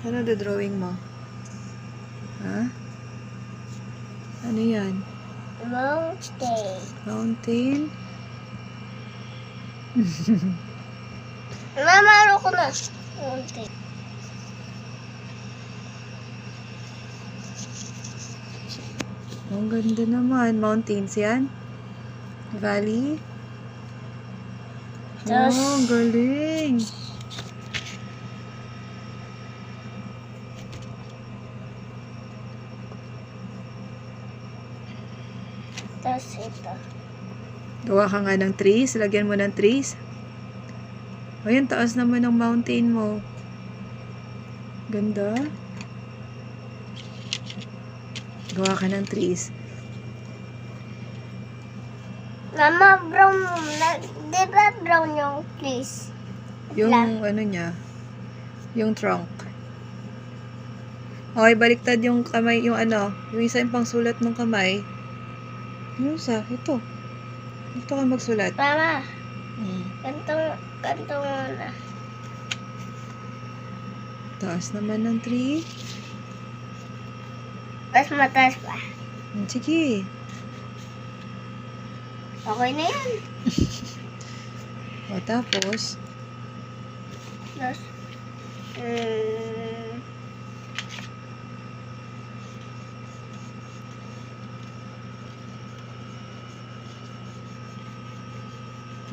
Ano drawing mo? Ha? Ano yan? Mountain. Mountain? Mama, ko na. Mountain. Ang ganda naman. Mountains yan? Valley? Tapos, Oh, ang galing. tapos ito. Gawa ka nga ng trees. Lagyan mo ng trees. Ayan, taas naman ng mountain mo. Ganda. Gawa ka ng trees. Mama, brown. Di ba brown yung trees? Yung ano niya, yung trunk. Okay, baliktad yung kamay, yung ano, yung isa yung pangsulat ng kamay. Yung isa, ito. Ito ka magsulat. Mama, Hmm. kanto muna. Taas naman ng tree. Tapos mataas pa. Sige. Okay na yan. O tapos, Tapos,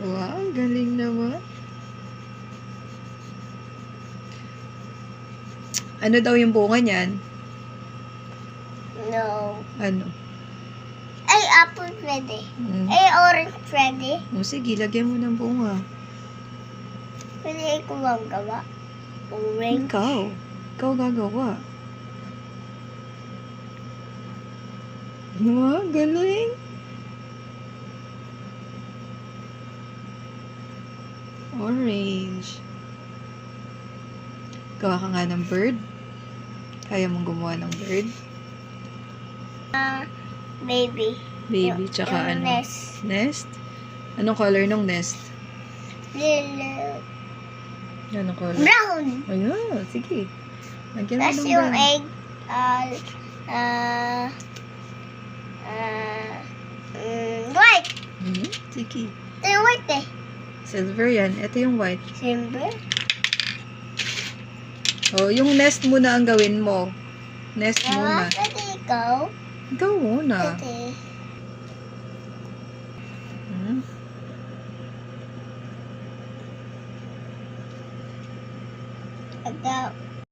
wow, ang galing naman. Ano daw yung bunga niyan? no. Ano? Ay, apple pwede. Hmm. Ay, orange pwede. O sige, lagyan mo ng bunga. Pwede ikaw ang gawa. Orange. Ikaw. Ikaw gagawa. Wow, galing. Orange. Gawa ka nga ng bird. Kaya mong gumawa ng bird. Baby. Baby, tsaka yung ano? nest. Nest? Anong color ng nest? Little. Anong color? Brown. Ayun, sige. Lagyan mo Tapos ng yung brown. egg, white. Sige. Ito yung white eh. Silver yan. Ito yung white. Silver. Oh, yung nest muna ang gawin mo. Nest Mama, muna. pwede ikaw. Ikaw muna. Pwede.